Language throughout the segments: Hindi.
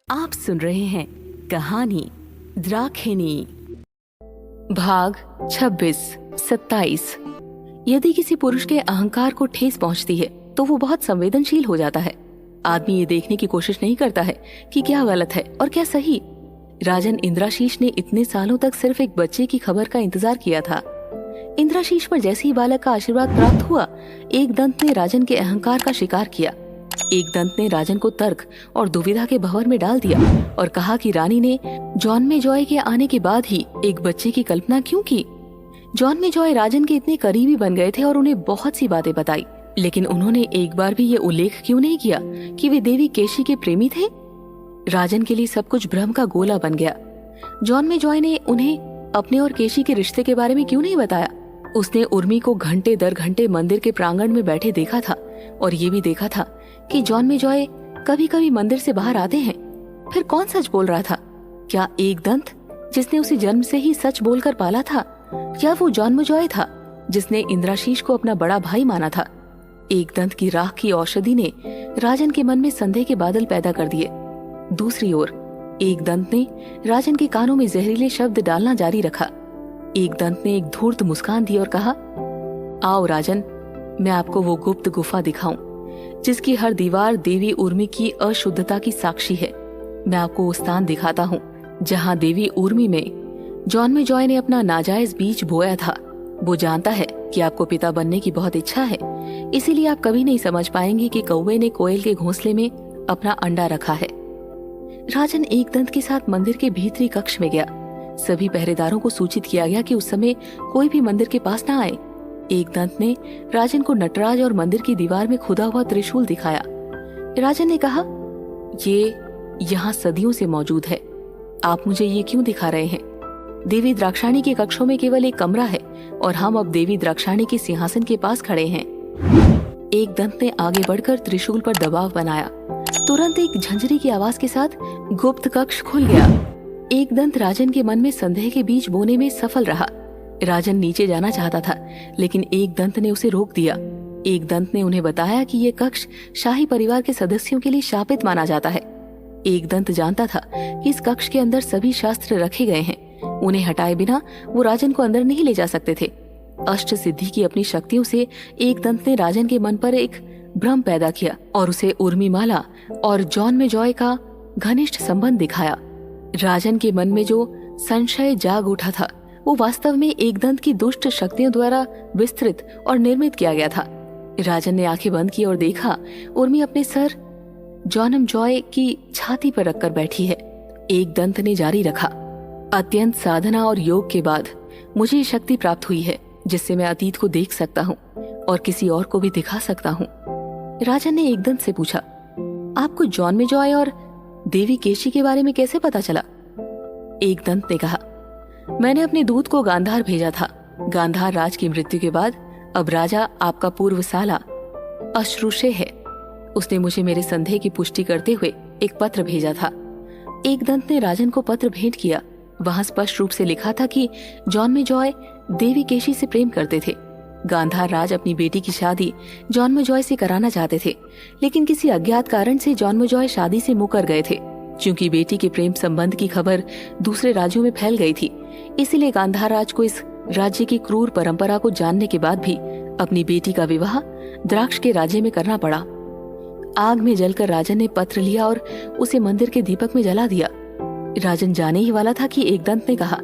आप सुन रहे हैं कहानी द्राक्षिणी, भाग 26-27। यदि किसी पुरुष के अहंकार को ठेस पहुंचती है तो वो बहुत संवेदनशील हो जाता है। आदमी ये देखने की कोशिश नहीं करता है कि क्या गलत है और क्या सही। राजन इंद्राशीष ने इतने सालों तक सिर्फ एक बच्चे की खबर का इंतजार किया था। इंद्राशीष पर जैसे ही बालक का आशीर्वाद प्राप्त हुआ, एक दंत ने राजन के अहंकार का शिकार किया। एक दंत ने राजन को तर्क और दुविधा के भंवर में डाल दिया और कहा कि रानी ने जॉनमेजॉय के आने के बाद ही एक बच्चे की कल्पना क्यों की। जॉनमेजॉय राजन के इतने करीबी बन गए थे और उन्हें बहुत सी बातें बताई, लेकिन उन्होंने एक बार भी ये उल्लेख क्यों नहीं किया कि वे देवी केशी के प्रेमी थे। राजन के लिए सब कुछ भ्रम का गोला बन गया। जॉनमेजॉय ने उन्हें अपने और केशी के रिश्ते के बारे में क्यों नहीं बताया। उसने उर्मी को घंटे दर घंटे मंदिर के प्रांगण में बैठे देखा था और ये भी देखा था कि जॉनमेजॉय कभी कभी मंदिर से बाहर आते हैं। फिर कौन सच बोल रहा था? क्या एक दंत जिसने उसे जन्म से ही सच बोलकर पाला था, या वो जॉनमेजॉय था जिसने इंद्राशीष को अपना बड़ा भाई माना था? एक दंत की राख की औषधि ने राजन के मन में संदेह के बादल पैदा कर दिए। दूसरी ओर एक दंत ने राजन के कानों में जहरीले शब्द डालना जारी रखा। एक दंत ने एक धूर्त मुस्कान दी और कहा, आओ राजन, मैं आपको वो गुप्त गुफा दिखाऊं जिसकी हर दीवार देवी उर्मी की अशुद्धता की साक्षी है। मैं आपको वो स्थान दिखाता हूँ जहाँ देवी उर्मी में जॉनमेजॉय ने अपना नाजायज बीज बोया था। वो जानता है कि आपको पिता बनने की बहुत इच्छा है, इसीलिए आप कभी नहीं समझ पाएंगे कि कौवे ने कोयल के घोंसले में अपना अंडा रखा है। राजन एक दंत के साथ मंदिर के भीतरी कक्ष में गया। सभी पहरेदारों को सूचित किया गया कि उस समय कोई भी मंदिर के पास न आए। एक दंत ने राजन को नटराज और मंदिर की दीवार में खुदा हुआ त्रिशूल दिखाया। राजन ने कहा, ये यहाँ सदियों से मौजूद है, आप मुझे ये क्यों दिखा रहे हैं? देवी द्राक्षाणी के कक्षों में केवल एक कमरा है और हम अब देवी द्राक्षाणी के सिंहासन के पास खड़े हैं। एक दंत ने आगे बढ़कर त्रिशूल पर दबाव बनाया। तुरंत एक झंझरी की आवाज के साथ गुप्त कक्ष खुल गया। एक दंत राजन के मन में संदेह के बीज बोने में सफल रहा। राजन नीचे जाना चाहता था, लेकिन एक दंत ने उसे रोक दिया। एक दंत ने उन्हें बताया कि ये कक्ष शाही परिवार के सदस्यों के लिए शापित माना जाता है। एक दंत जानता था कि इस कक्ष के अंदर सभी शास्त्र रखे गए हैं। उन्हें हटाए बिना वो राजन को अंदर नहीं ले जा सकते थे। अष्ट सिद्धि की अपनी शक्तियों से एक दंत ने राजन के मन पर एक भ्रम पैदा किया और उसे उर्मिमाला और जॉनमेजॉय का घनिष्ठ संबंध दिखाया। राजन के मन में जो संशय जाग उठा था वो वास्तव में एक दंत की दुष्ट शक्तियों द्वारा विस्तृत और निर्मित किया गया था। राजन ने आंखें बंद की और देखा, उर्मी अपने सर जॉनमेजॉय की छाती पर रखकर बैठी है। एक दंत ने जारी रखा, अत्यंत साधना और योग के बाद मुझे शक्ति प्राप्त हुई है जिससे मैं अतीत को देख सकता हूँ और किसी और को भी दिखा सकता हूँ। राजन ने एक दंत से पूछा, आपको जॉनमेजॉय और देवी केशी के बारे में कैसे पता चला? एक दंत ने कहा, मैंने अपने दूत को गांधार भेजा था। गांधार राज की मृत्यु के बाद अब राजा आपका पूर्व साला अश्रुषे है। उसने मुझे मेरे संदेह की पुष्टि करते हुए एक पत्र भेजा था। एक दंत ने राजन को पत्र भेंट किया। वहां स्पष्ट रूप से लिखा था कि जॉनमेजॉय देवी केशी से प्रेम करते थे। गांधार राज अपनी बेटी की शादी जॉनमेजॉय से कराना चाहते थे, लेकिन किसी अज्ञात कारण से जॉनमेजॉय शादी से मुकर गए थे। चूंकि बेटी के प्रेम संबंध की खबर दूसरे राज्यों में फैल गई थी, इसीलिए गांधार राज को इस राज्य की क्रूर परंपरा को जानने के बाद भी अपनी बेटी का विवाह द्राक्ष के राज्य में करना पड़ा। आग में जलकर राजन ने पत्र लिया और उसे मंदिर के दीपक में जला दिया। राजन जाने ही वाला था कि एक दंत ने कहा,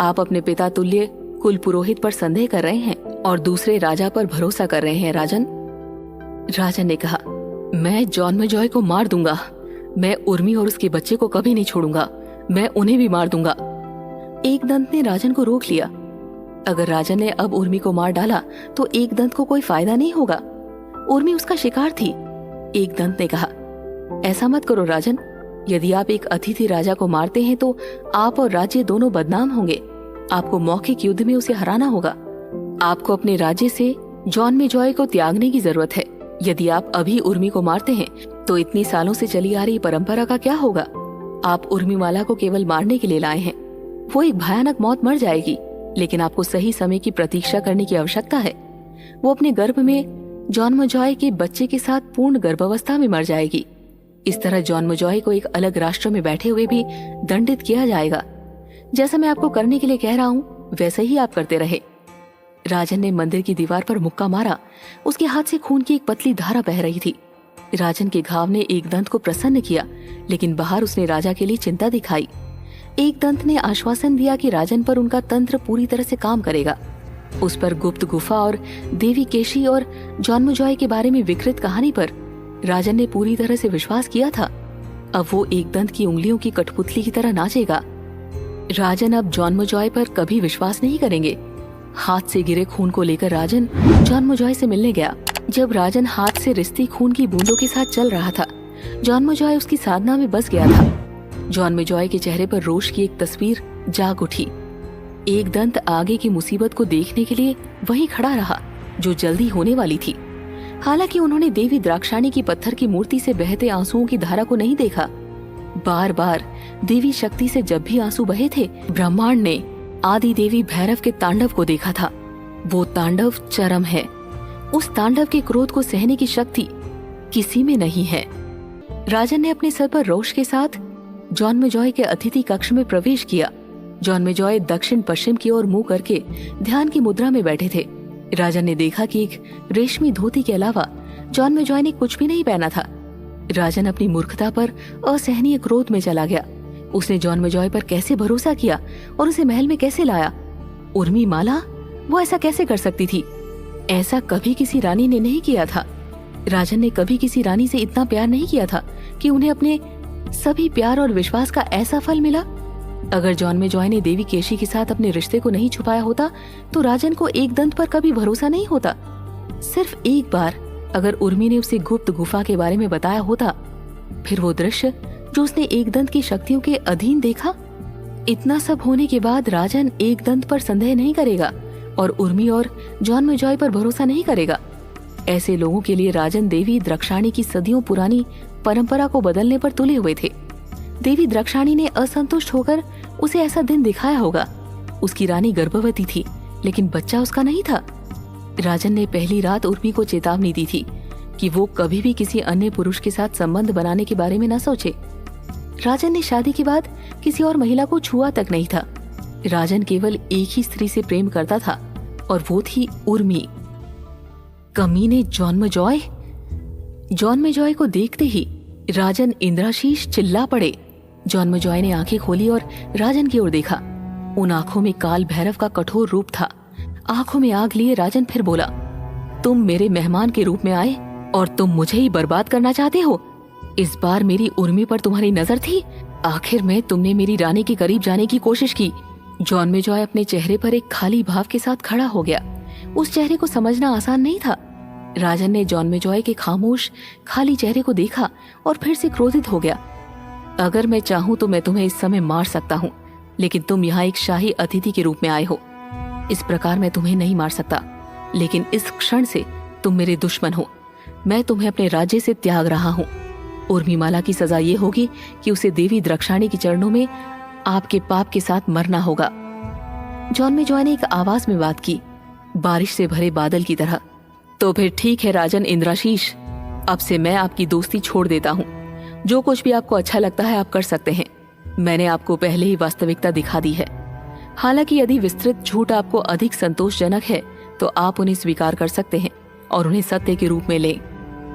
आप अपने पिता तुल्य कुल पुरोहित पर संदेह कर रहे हैं और दूसरे राजा पर भरोसा कर रहे हैं। राजन ने कहा, मैं जॉनमेजॉय को मार दूंगा। मैं उर्मी और उसके बच्चे को कभी नहीं छोड़ूंगा। मैं उन्हें भी मार दूंगा। एक दंत ने राजन को रोक लिया। अगर राजन ने अब उर्मी को मार डाला तो एक दंत को कोई फायदा नहीं होगा। उर्मी उसका शिकार थी। एक दंत ने कहा, ऐसा मत करो राजन। यदि आप एक अतिथि राजा को मारते हैं तो आप और राज्य दोनों बदनाम होंगे। आपको मौखिक युद्ध में उसे हराना होगा। आपको अपने राज्य से जॉनमेजॉय को त्यागने की जरूरत है। यदि आप अभी उर्मी को मारते हैं तो इतनी सालों से चली आ रही परंपरा का क्या होगा? आप उर्मिमाला को केवल मारने के लिए लाए हैं। वो एक भयानक मौत मर जाएगी, लेकिन आपको सही समय की प्रतीक्षा करने की आवश्यकता है। वो अपने गर्भ में जॉनमेजॉय के बच्चे के साथ पूर्ण गर्भावस्था में मर जाएगी। इस तरह जॉनमेजॉय को एक अलग राष्ट्र में बैठे हुए भी दंडित किया जाएगा। जैसा मैं आपको करने के लिए कह रहा हूँ वैसा ही आप करते रहे। राजन ने मंदिर की दीवार पर मुक्का मारा। उसके हाथ से खून की एक पतली धारा बह रही थी। राजन के घाव ने एक दंत को प्रसन्न किया, लेकिन बाहर उसने राजा के लिए चिंता दिखाई। एक दंत ने आश्वासन दिया कि राजन पर उनका तंत्र पूरी तरह से काम करेगा। उस पर गुप्त गुफा और देवी केशी और जॉनमेजॉय के बारे में विकृत कहानी पर राजन ने पूरी तरह से विश्वास किया था। अब वो एक दंत की उंगलियों की कठपुतली की तरह नाचेगा। राजन अब जॉनमेजॉय पर कभी विश्वास नहीं करेंगे। हाथ से गिरे खून को लेकर राजन जॉनमेजॉय से मिलने गया। जब राजन हाथ से रिश्ती खून की बूंदों के साथ चल रहा था, जॉनमेजॉय उसकी साधना में बस गया था। जॉनमेजॉय के चेहरे पर रोष की एक तस्वीर जाग उठी। एक दंत आगे की मुसीबत को देखने के लिए वहीं खड़ा रहा जो जल्दी होने वाली थी। हालांकि उन्होंने देवी द्राक्षाणी की पत्थर की मूर्ति से बहते आंसुओं की धारा को नहीं देखा। बार बार देवी शक्ति से जब भी आंसू बहे थे, ब्रह्मांड ने आदि देवी भैरव के तांडव को देखा था। वो तांडव चरम है। उस तांडव के क्रोध को सहने की शक्ति किसी में नहीं है। राजन ने अपने सर पर रोष के साथ जॉनमेजॉय के अतिथि कक्ष में प्रवेश किया। जॉनमेजॉय दक्षिण पश्चिम की ओर मुंह करके ध्यान की मुद्रा में बैठे थे। राजन ने देखा कि एक रेशमी धोती के अलावा जॉनमेजॉय ने कुछ भी नहीं पहना था। राजन अपनी मूर्खता पर असहनीय क्रोध में चला गया। उसने जॉनमेजॉय पर कैसे भरोसा किया और उसे महल में कैसे लाया? उर्मिमाला, वो ऐसा कैसे कर सकती थी? ऐसा कभी किसी रानी ने नहीं किया था। राजन ने कभी किसी रानी से इतना प्यार नहीं किया था कि उन्हें अपने सभी प्यार और विश्वास का ऐसा फल मिला। अगर जॉनमेजॉय ने देवी केशी के साथ अपने रिश्ते को नहीं छुपाया होता तो राजन को एक दंत पर कभी भरोसा नहीं होता। सिर्फ एक बार अगर उर्मी ने उसे गुप्त गुफा के बारे में बताया होता, फिर वो दृश्य जो उसने एक दंत की शक्तियों के अधीन देखा। इतना सब होने के बाद राजन एक दंत पर संदेह नहीं करेगा और उर्मी और जॉनमेजॉय पर भरोसा नहीं करेगा। ऐसे लोगों के लिए राजन देवी द्राक्षाणी की सदियों पुरानी परंपरा को बदलने पर तुले हुए थे। देवी द्राक्षाणी ने असंतुष्ट होकर उसे ऐसा दिन दिखाया होगा। उसकी रानी गर्भवती थी, लेकिन बच्चा उसका नहीं था। राजन ने पहली रात उर्मी को चेतावनी दी थी कि वो कभी भी किसी अन्य पुरुष के साथ संबंध बनाने के बारे में न सोचे। राजन ने शादी के बाद किसी और महिला को छुआ तक नहीं था। राजन केवल एक ही स्त्री से प्रेम करता था और वो थी उर्मी। कमीने जॉनमेजॉय! जॉनमेजॉय को देखते ही राजन इंद्राशीष चिल्ला पड़े। जॉनमेजॉय ने आंखें खोली और राजन की ओर देखा। उन आंखों में काल भैरव का कठोर रूप था। आंखों में आग लिए राजन फिर बोला, तुम मेरे मेहमान के रूप में आए और तुम मुझे ही बर्बाद करना चाहते हो? इस बार मेरी उर्मी पर तुम्हारी नजर थी। आखिर में तुमने मेरी रानी के करीब जाने की कोशिश की। जॉनमेजॉय अपने चेहरे पर एक खाली भाव के साथ खड़ा हो गया। उस चेहरे को समझना आसान नहीं था। राजन ने जॉनमेजॉय के खामोश खाली चेहरे को देखा और फिर से क्रोधित हो गया। अगर मैं चाहूं तो मैं तुम्हें इस समय मार सकता हूं, लेकिन तुम यहाँ एक शाही अतिथि के रूप में आए हो। इस प्रकार मैं तुम्हें नहीं मार सकता, लेकिन इस क्षण से तुम मेरे दुश्मन हो। मैं तुम्हें अपने राज्य से त्याग रहा हूँ। उर्मिमाला की सजा ये होगी कि उसे देवी द्राक्षाणी के चरणों में आपके पाप के साथ मरना होगा। जॉनमेजॉय ने एक आवाज में बात की, बारिश से भरे बादल की तरह। तो फिर ठीक है राजन इंद्राशीष, अब से मैं आपकी दोस्ती छोड़ देता हूँ। जो कुछ भी आपको अच्छा लगता है आप कर सकते हैं। मैंने आपको पहले ही वास्तविकता दिखा दी है। हालांकि यदि विस्तृत झूठ आपको अधिक संतोषजनक है तो आप उन्हें स्वीकार कर सकते हैं और उन्हें सत्य के रूप में लें।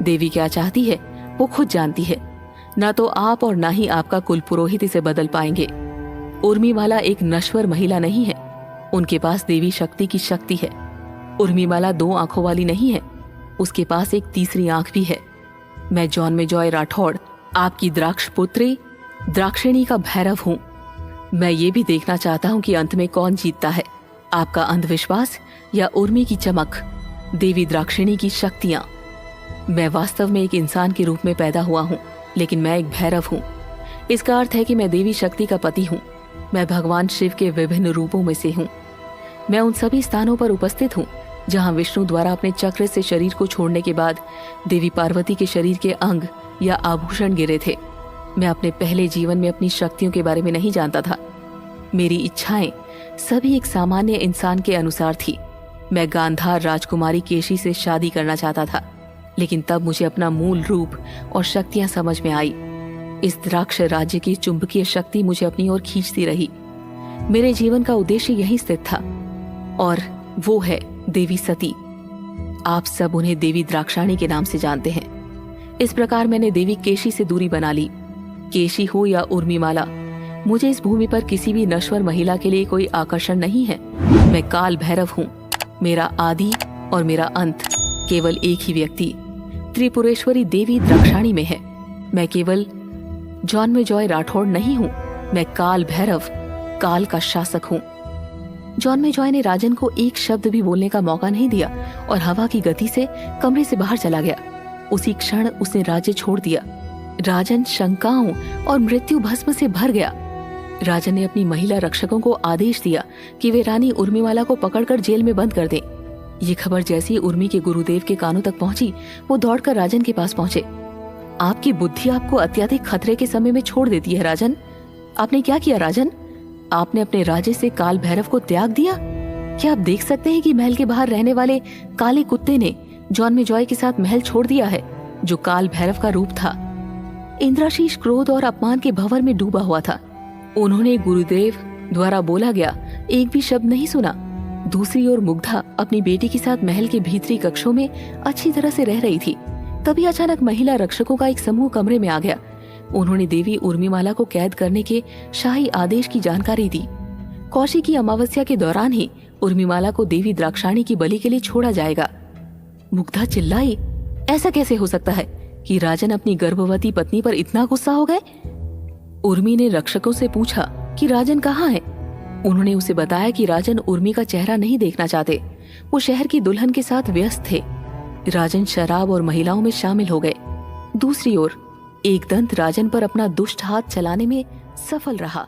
देवी क्या चाहती है वो खुद जानती है। ना तो आप और ना ही आपका कुल पुरोहित इसे बदल पाएंगे। उर्मिमाला एक नश्वर महिला नहीं है। उनके पास देवी शक्ति की शक्ति है। उर्मिमाला दो आंखों वाली नहीं है, उसके पास एक तीसरी आंख भी है। मैं जॉनमेजॉय राठौड़, आपकी द्राक्ष पुत्री द्राक्षिणी का भैरव हूँ। मैं ये भी देखना चाहता हूँ कि अंत में कौन जीतता है, आपका अंधविश्वास या उर्मी की चमक, देवी द्राक्षिणी की शक्तियां। मैं वास्तव में एक इंसान के रूप में पैदा हुआ हूँ, लेकिन मैं एक भैरव हूँ। इसका अर्थ है कि मैं देवी शक्ति का पति हूँ। मैं भगवान शिव के विभिन्न रूपों में से हूँ। मैं उन सभी स्थानों पर उपस्थित हूँ जहाँ विष्णु द्वारा अपने चक्र से शरीर को छोड़ने के बाद देवी पार्वती के शरीर के अंग या आभूषण गिरे थे। मैं अपने पहले जीवन में अपनी शक्तियों के बारे में नहीं जानता था। मेरी इच्छाएं सभी एक सामान्य इंसान के अनुसार थी। मैं गांधार राजकुमारी केशी से शादी करना चाहता था। लेकिन तब मुझे अपना मूल रूप और शक्तियां समझ में आई। इस द्राक्ष राज्य की चुंबकीय शक्ति मुझे अपनी ओर खींचती रही। मेरे जीवन का उद्देश्य यही स्थित था, और वो है देवी सती। आप सब उन्हें देवी द्राक्षाणी के नाम से जानते हैं। इस प्रकार मैंने देवी केशी से दूरी बना ली। केशी हो या उर्मिमाला, मुझे इस भूमि पर किसी भी नश्वर महिला के लिए कोई आकर्षण नहीं है। मैं काल भैरव हूँ। मेरा आदि और मेरा अंत केवल एक ही व्यक्ति त्रिपुरेश्वरी देवी द्राक्षाणी में है। मैं केवल जॉनमेजॉय राठौड़ नहीं हूँ, मैं काल भैरव, काल का शासक हूँ। जॉनमेजॉय ने राजन को एक शब्द भी बोलने का मौका नहीं दिया और हवा की गति से कमरे से बाहर चला गया। उसी क्षण उसने राज्य छोड़ दिया। राजन शंकाओं और मृत्यु भस्म से भर गया। राजन ने अपनी महिला रक्षकों को आदेश दिया कि वे रानी उर्मिमाला को पकड़कर जेल में बंद कर दें। ये खबर जैसे ही उर्मी के गुरुदेव के कानों तक पहुंची, वो दौड़कर राजन के पास पहुंचे। आपकी बुद्धि आपको अत्यधिक खतरे के समय में छोड़ देती है राजन। आपने क्या किया राजन? आपने अपने राज्य से काल भैरव को त्याग दिया। क्या आप देख सकते हैं कि महल के बाहर रहने वाले काले कुत्ते ने जॉनमेजॉय के साथ महल छोड़ दिया है, जो काल भैरव का रूप था। इंद्राशीष क्रोध और अपमान के भंवर में डूबा हुआ था। उन्होंने गुरुदेव द्वारा बोला गया एक भी शब्द नहीं सुना। दूसरी ओर मुग्धा अपनी बेटी के साथ महल के भीतरी कक्षों में अच्छी तरह से रह रही थी। तभी अचानक महिला रक्षकों का एक समूह कमरे में आ गया। उन्होंने देवी उर्मिमाला को कैद करने के शाही आदेश की जानकारी दी। कौशी की अमावस्या के दौरान ही उर्मिमाला को देवी द्राक्षाणी की बलि के लिए छोड़ा जाएगा। मुग्धा चिल्लाई, ऐसा कैसे हो सकता है कि राजन अपनी गर्भवती पत्नी पर इतना गुस्सा हो गए? उर्मी ने रक्षकों से पूछा कि राजन कहाँ है। उन्होंने उसे बताया कि राजन उर्मी का चेहरा नहीं देखना चाहते। वो शहर की दुल्हन के साथ व्यस्त थे। राजन शराब और महिलाओं में शामिल हो गए। दूसरी ओर एकदंत राजन पर अपना दुष्ट हाथ चलाने में सफल रहा।